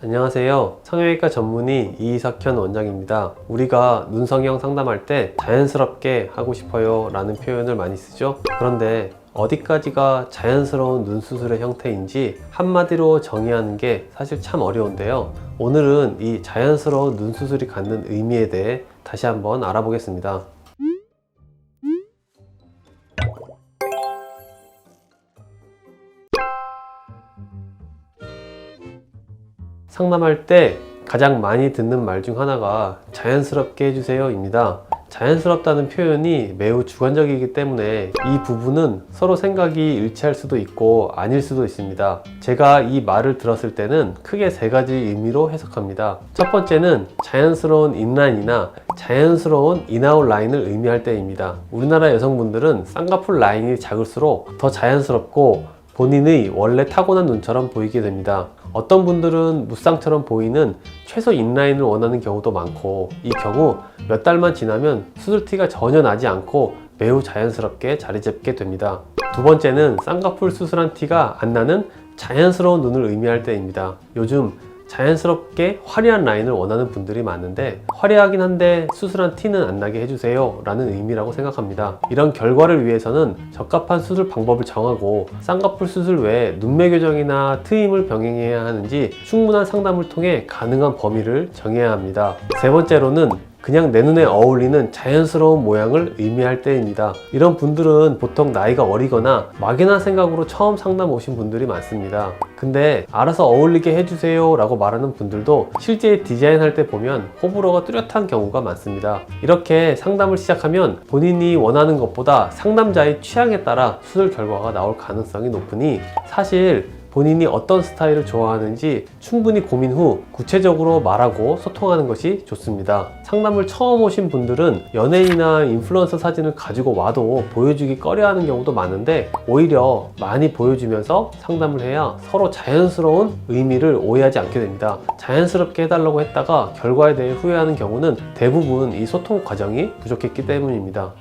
안녕하세요. 성형외과 전문의 이석현 원장입니다. 우리가 눈성형 상담할 때 자연스럽게 하고 싶어요 라는 표현을 많이 쓰죠. 그런데 어디까지가 자연스러운 눈 수술의 형태인지 한마디로 정의하는 게 사실 참 어려운데요. 오늘은 이 자연스러운 눈 수술이 갖는 의미에 대해 다시 한번 알아보겠습니다. 상담할 때 가장 많이 듣는 말 중 하나가 자연스럽게 해주세요 입니다. 자연스럽다는 표현이 매우 주관적이기 때문에 이 부분은 서로 생각이 일치할 수도 있고 아닐 수도 있습니다. 제가 이 말을 들었을 때는 크게 세 가지 의미로 해석합니다. 첫 번째는 자연스러운 인라인이나 자연스러운 인아웃 라인을 의미할 때입니다. 우리나라 여성분들은 쌍꺼풀 라인이 작을수록 더 자연스럽고 본인의 원래 타고난 눈처럼 보이게 됩니다. 어떤 분들은 무쌍처럼 보이는 최소 인라인을 원하는 경우도 많고, 이 경우 몇 달만 지나면 수술티가 전혀 나지 않고 매우 자연스럽게 자리 잡게 됩니다. 두 번째는 쌍꺼풀 수술한 티가 안 나는 자연스러운 눈을 의미할 때입니다. 요즘 자연스럽게 화려한 라인을 원하는 분들이 많은데, 화려하긴 한데 수술한 티는 안 나게 해주세요 라는 의미라고 생각합니다. 이런 결과를 위해서는 적합한 수술 방법을 정하고 쌍꺼풀 수술 외에 눈매 교정이나 트임을 병행해야 하는지 충분한 상담을 통해 가능한 범위를 정해야 합니다. 세 번째로는 그냥 내 눈에 어울리는 자연스러운 모양을 의미할 때입니다. 이런 분들은 보통 나이가 어리거나 막연한 생각으로 처음 상담 오신 분들이 많습니다. 근데 알아서 어울리게 해주세요 라고 말하는 분들도 실제 디자인할 때 보면 호불호가 뚜렷한 경우가 많습니다. 이렇게 상담을 시작하면 본인이 원하는 것보다 상담자의 취향에 따라 수술 결과가 나올 가능성이 높으니, 사실 본인이 어떤 스타일을 좋아하는지 충분히 고민 후 구체적으로 말하고 소통하는 것이 좋습니다. 상담을 처음 오신 분들은 연예인이나 인플루언서 사진을 가지고 와도 보여주기 꺼려하는 경우도 많은데, 오히려 많이 보여주면서 상담을 해야 서로 자연스러운 의미를 오해하지 않게 됩니다. 자연스럽게 해달라고 했다가 결과에 대해 후회하는 경우는 대부분 이 소통 과정이 부족했기 때문입니다.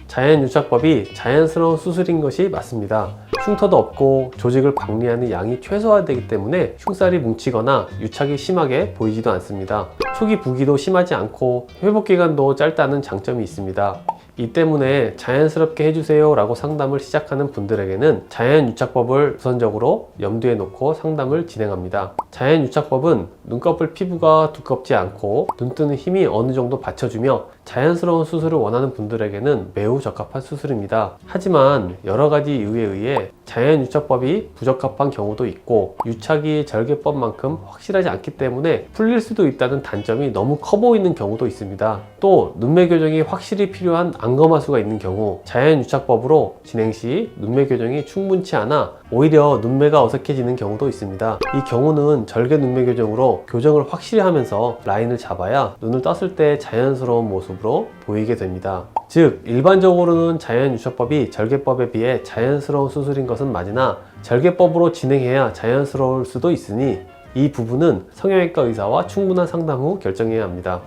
자연유착법이 자연스러운 수술인 것이 맞습니다. 흉터도 없고 조직을 박리하는 양이 최소화되기 때문에 흉살이 뭉치거나 유착이 심하게 보이지도 않습니다. 초기 부기도 심하지 않고 회복기간도 짧다는 장점이 있습니다. 이 때문에 자연스럽게 해주세요 라고 상담을 시작하는 분들에게는 자연유착법을 우선적으로 염두에 놓고 상담을 진행합니다. 자연유착법은 눈꺼풀 피부가 두껍지 않고 눈뜨는 힘이 어느 정도 받쳐주며 자연스러운 수술을 원하는 분들에게는 매우 적합한 수술입니다. 하지만 여러 가지 이유에 의해 자연유착법이 부적합한 경우도 있고, 유착이 절개법만큼 확실하지 않기 때문에 풀릴 수도 있다는 단점이 너무 커 보이는 경우도 있습니다. 또 눈매 교정이 확실히 필요한 안검하수가 있는 경우 자연유착법으로 진행 시 눈매 교정이 충분치 않아 오히려 눈매가 어색해지는 경우도 있습니다. 이 경우는 절개 눈매 교정으로 교정을 확실히 하면서 라인을 잡아야 눈을 떴을 때 자연스러운 모습으로 보이게 됩니다. 즉, 일반적으로는 자연유착법이 절개법에 비해 자연스러운 수술인 것은 맞으나 절개법으로 진행해야 자연스러울 수도 있으니 이 부분은 성형외과 의사와 충분한 상담 후 결정해야 합니다.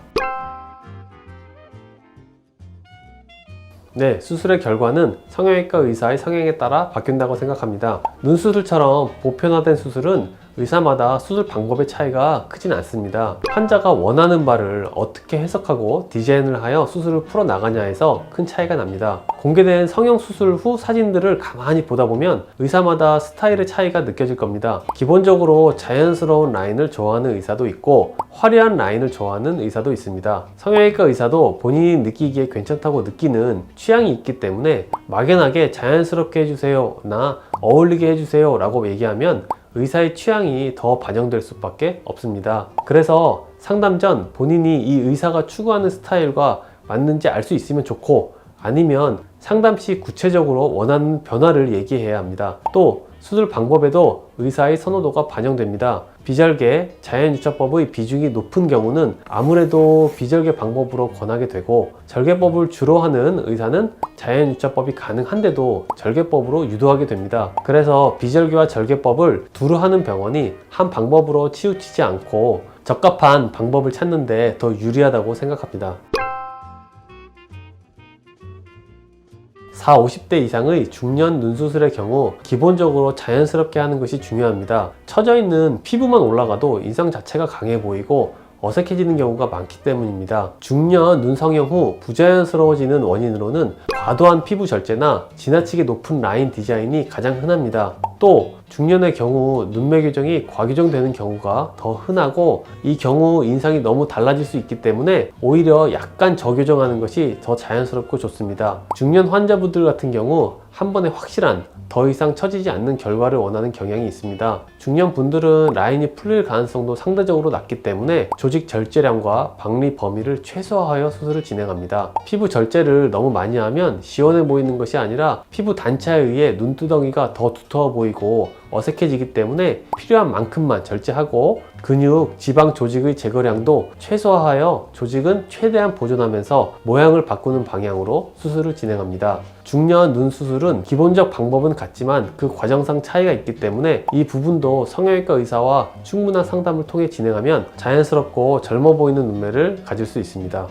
네, 수술의 결과는 성형외과 의사의 성향에 따라 바뀐다고 생각합니다. 눈수술처럼 보편화된 수술은 의사마다 수술 방법의 차이가 크진 않습니다. 환자가 원하는 바를 어떻게 해석하고 디자인을 하여 수술을 풀어나가냐에서 큰 차이가 납니다. 공개된 성형수술 후 사진들을 가만히 보다 보면 의사마다 스타일의 차이가 느껴질 겁니다. 기본적으로 자연스러운 라인을 좋아하는 의사도 있고 화려한 라인을 좋아하는 의사도 있습니다. 성형외과 의사도 본인이 느끼기에 괜찮다고 느끼는 취향이 있기 때문에 막연하게 자연스럽게 해주세요 나 어울리게 해주세요 라고 얘기하면 의사의 취향이 더 반영될 수밖에 없습니다. 그래서 상담 전 본인이 이 의사가 추구하는 스타일과 맞는지 알 수 있으면 좋고, 아니면 상담 시 구체적으로 원하는 변화를 얘기해야 합니다. 또 수술 방법에도 의사의 선호도가 반영됩니다. 비절개, 자연유착법의 비중이 높은 경우는 아무래도 비절개 방법으로 권하게 되고, 절개법을 주로 하는 의사는 자연유착법이 가능한데도 절개법으로 유도하게 됩니다. 그래서 비절개와 절개법을 두루 하는 병원이 한 방법으로 치우치지 않고 적합한 방법을 찾는 데 더 유리하다고 생각합니다. 40, 50대 이상의 중년 눈 수술의 경우 기본적으로 자연스럽게 하는 것이 중요합니다. 처져 있는 피부만 올라가도 인상 자체가 강해 보이고 어색해지는 경우가 많기 때문입니다. 중년 눈 성형 후 부자연스러워지는 원인으로는 과도한 피부 절제나 지나치게 높은 라인 디자인이 가장 흔합니다. 또 중년의 경우 눈매 교정이 과교정되는 경우가 더 흔하고, 이 경우 인상이 너무 달라질 수 있기 때문에 오히려 약간 저교정하는 것이 더 자연스럽고 좋습니다. 중년 환자분들 같은 경우 한 번에 확실한, 더 이상 처지지 않는 결과를 원하는 경향이 있습니다. 중년 분들은 라인이 풀릴 가능성도 상대적으로 낮기 때문에 조직 절제량과 박리 범위를 최소화하여 수술을 진행합니다. 피부 절제를 너무 많이 하면 시원해 보이는 것이 아니라 피부 단차에 의해 눈두덩이가 더 두터워 보이고 어색해지기 때문에 필요한 만큼만 절제하고, 근육, 지방 조직의 제거량도 최소화하여 조직은 최대한 보존하면서 모양을 바꾸는 방향으로 수술을 진행합니다. 중년 눈 수술은 기본적 방법은 같지만 그 과정상 차이가 있기 때문에 이 부분도 성형외과 의사와 충분한 상담을 통해 진행하면 자연스럽고 젊어 보이는 눈매를 가질 수 있습니다.